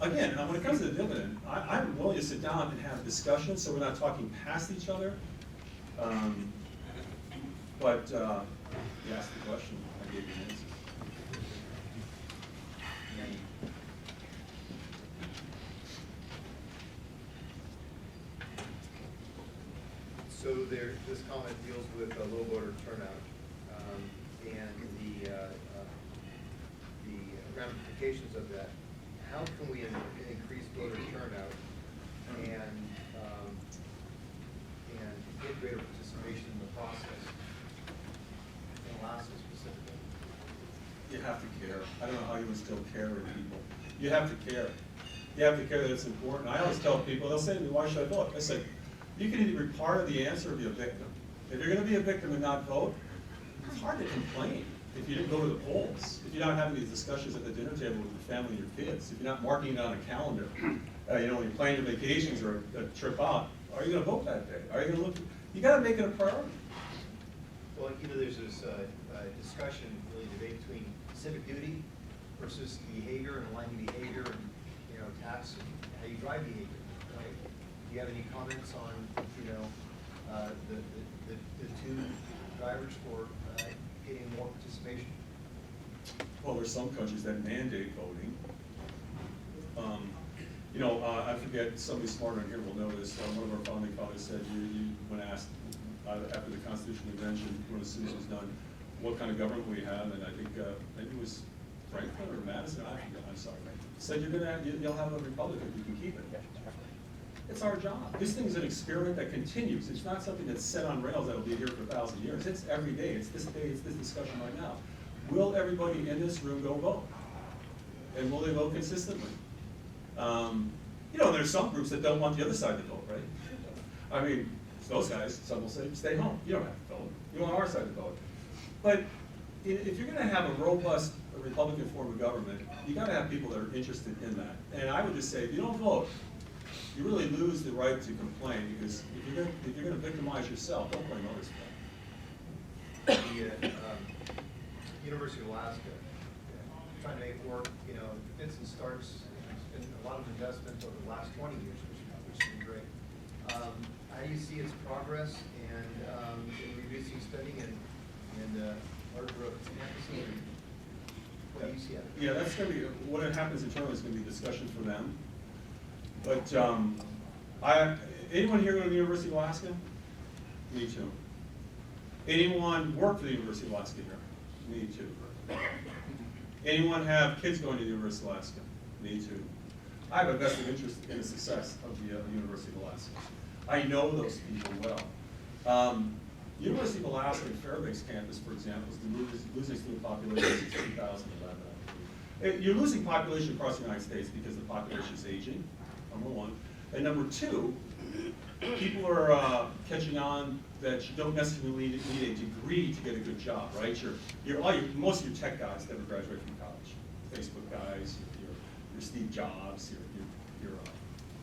Again, when it comes to the dividend, I'm willing to sit down and have discussions so we're not talking past each other. But you asked the question, I gave you an answer. So this comment deals with low voter turnout and the ramifications of that. How can we increase voter turnout You have to care. You have to care that it's important. I always tell people, they'll say to me, why should I vote? I said, you can either be part of the answer or be a victim. If you're gonna be a victim and not vote, it's hard to complain if you didn't go to the polls, if you're not having these discussions at the dinner table with your family and your kids, if you're not marking it on a calendar, you know, when you're planning your vacations or a trip out, are you gonna vote that day? Are you gonna look, you gotta make it a priority. Well, you know, there's this discussion, really debate between civic duty versus behavior and aligning behavior and, you know, tax and how you drive behavior, right? Do you have any comments on, you know, the two drivers for getting more participation? Well, there's some countries that mandate voting. You know, I forget, somebody smarter in here will know this. One of our founding fathers said, when asked after the Constitutional Convention, when as soon as it was done, what kind of government we have, and I think maybe it was Franklin or Madison, I forget, I'm sorry, said you'll have a republic if you can keep it. It's our job. This thing is an experiment that continues. It's not something that's set on rails that'll be here for 1,000 years. It's every day. It's this day. It's this discussion right now. Will everybody in this room go vote? And will they vote consistently? You know, there's some groups that don't want the other side to vote, right? I mean, those guys, some will say, stay home. You don't have to vote. You want our side to vote. But if you're going to have a robust Republican form of government, you got to have people that are interested in that. And I would just say, if you don't vote, you really lose the right to complain, because if you're going to victimize yourself, don't blame others for that. The University of Alaska, trying to make work, you know, fits and starts. There's been a lot of investment over the last 20 years, which has been great. How do you see its progress and in reducing spending and larger campuses? What do you see? Yeah, that's going to be, what happens internally is going to be a discussion for them. But anyone here go to the University of Alaska? Me too. Anyone work for the University of Alaska here? Me too. Anyone have kids going to the University of Alaska? Me too. I have a vested interest in the success of the University of Alaska. I know those people well. University of Alaska Fairbanks campus, for example, is losing student population since 2011. You're losing population across the United States because the population is aging, number one. And number two, people are catching on that you don't necessarily need a degree to get a good job, right? Most of your tech guys never graduate from college. Facebook guys, your Steve Jobs, your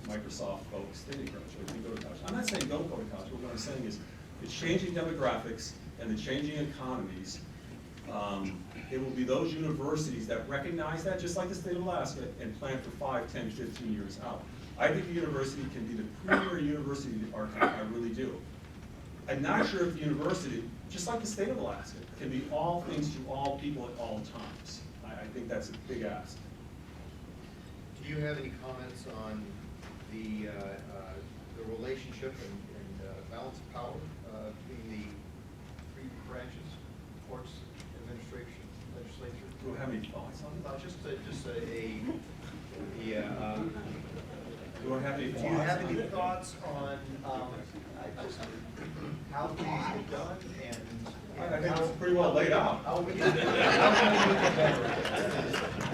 Microsoft folks, they didn't graduate, they go to college. I'm not saying don't go to college, but what I'm saying is the changing demographics and the changing economies, it will be those universities that recognize that, just like the state of Alaska, and plan for 5, 10, 15 years out. I think the university can be the premier university archive, I really do. I'm not sure if the university, just like the state of Alaska, can be all things to all people at all times. I think that's a big ask. Do you have any comments on the relationship and balance of power between the three branches, courts, administration, legislature? Do you have any thoughts on it? Just Do I have any do thoughts? you have any thoughts on just how things get done and I think it's pretty well laid out. how we can get better?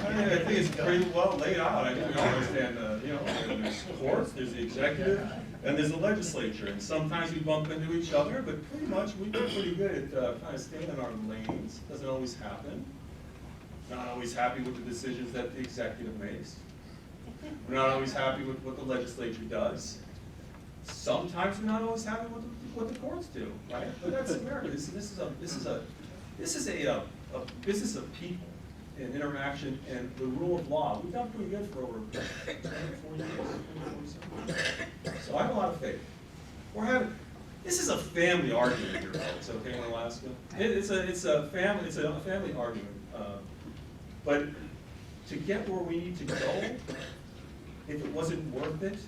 I think it's pretty well laid out. I think we all understand, there's courts, there's the executive, and there's the legislature. And sometimes we bump into each other, but pretty much we've been pretty good at kind of staying in our lanes. Doesn't always happen. Not always happy with the decisions that the executive makes. We're not always happy with what the legislature does. Sometimes we're not always happy with what the courts do, right? But that's America. This is a business of people and interaction and the rule of law. We've done pretty good for over 40 years. So I have a lot of faith. This is a family argument here, folks. Okay, in Alaska, it's a family argument. But to get where we need to go, if it wasn't worth it,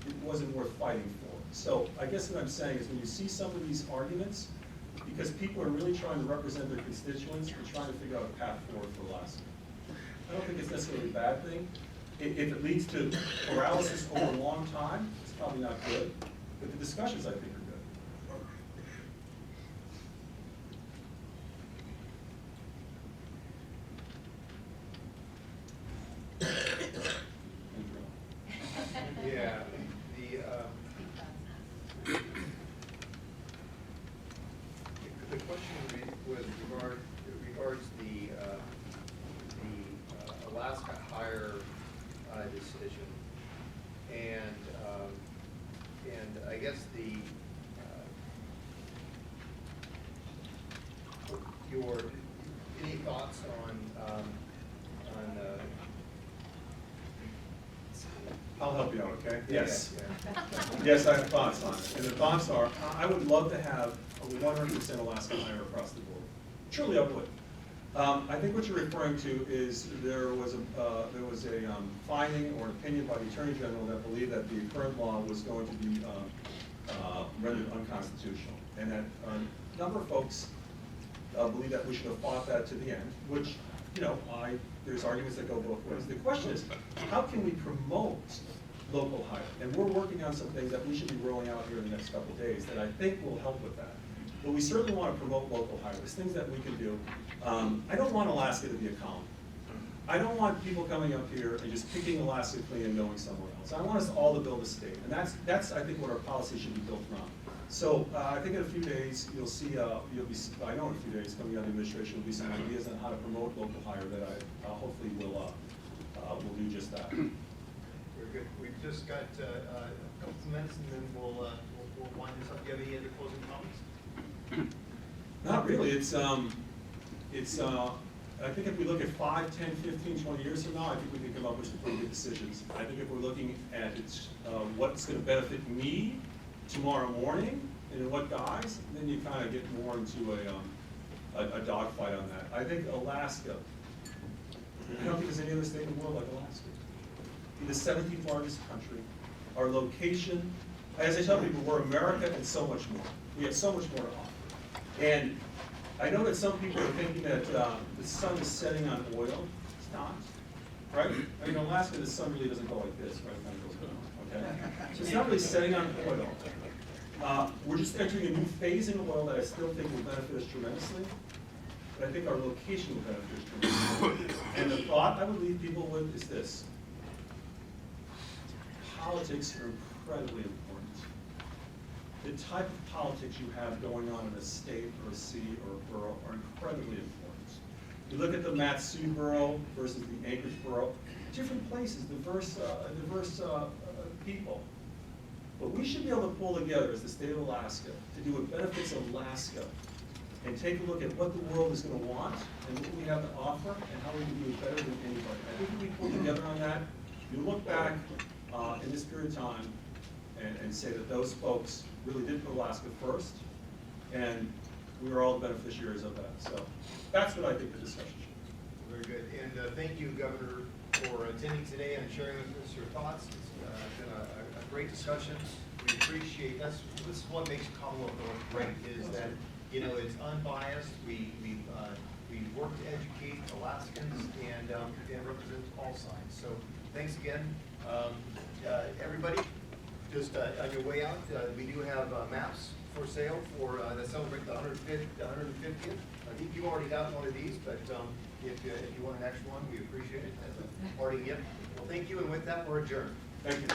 it wasn't worth fighting for. So I guess what I'm saying is when you see some of these arguments, because people are really trying to represent their constituents, we're trying to figure out a path forward for Alaska. I don't think it's necessarily a bad thing. If it leads to paralysis over a long time, it's probably not good. But the discussions, I think, are good. guess any thoughts on I'll help you out, okay? Yeah, Yes. yeah. Yes, I have thoughts on it. And the thoughts are, I would love to have a 100% Alaska hire across the board. Truly, I would. I think what you're referring to is there was a finding or opinion by the Attorney General that believed that the current law was going to be rendered unconstitutional. And that a number of folks believe that we should have fought that to the end, which, you know, there's arguments that go both ways. The question is, how can we promote local hire? And we're working on some things that we should be rolling out here in the next couple of days that I think will help with that. But we certainly want to promote local hire. There's things that we can do. I don't want Alaska to be a colony. I don't want people coming up here and just picking Alaska clean and going somewhere else. I want us all to build a state, and that's I think what our policy should be built around. So I think in a few days you'll see, I know in a few days coming out of the administration will be some ideas on how to promote local hire that I hopefully will do just that. Very good. We've just got a couple of minutes, and then we'll wind this up. Do you have any other closing comments? Not really. I think if we look at 5, 10, 15, 20 years from now, I think we can come up with some pretty good decisions. I think if we're looking at what's going to benefit me tomorrow morning and in what guise, then you kind of get more into a dogfight on that. I think Alaska, I don't think there's any other state in the world like Alaska. We're the 17th largest country. Our location, as I tell people, we're America and so much more. We have so much more to offer. And I know that some people are thinking that the sun is setting on oil. It's not, right? I mean, in Alaska, the sun really doesn't go like this, right? It kind of goes down, okay? So it's not really setting on oil. We're just entering a new phase in oil that I still think will benefit us tremendously. But I think our location will benefit us tremendously. And the thought I would leave people with is this. Politics are incredibly important. The type of politics you have going on in a state or a city or a borough are incredibly important. You look at the Matsu borough versus the Anchorage borough, different places, diverse people. But we should be able to pull together as the state of Alaska to do what benefits Alaska and take a look at what the world is going to want and what we have to offer and how we can do it better than anybody. I think if we pull together on that, you look back in this period of time and say that those folks really did put Alaska first, and we are all the beneficiaries of that. So that's what I think the discussion should be. Very good. And thank you, Governor, for attending today and sharing with us your thoughts. It's been a great discussion. We appreciate this is what makes Commonwealth North great, is that, you know, it's unbiased. We work to educate Alaskans and represent all sides. So thanks again. Everybody, just on your way out, we do have maps for sale for that celebrate the 150th. I think you already got one of these, but if you want an extra one, we appreciate it as a parting gift. Well, thank you, and with that, we're adjourned. Thank you.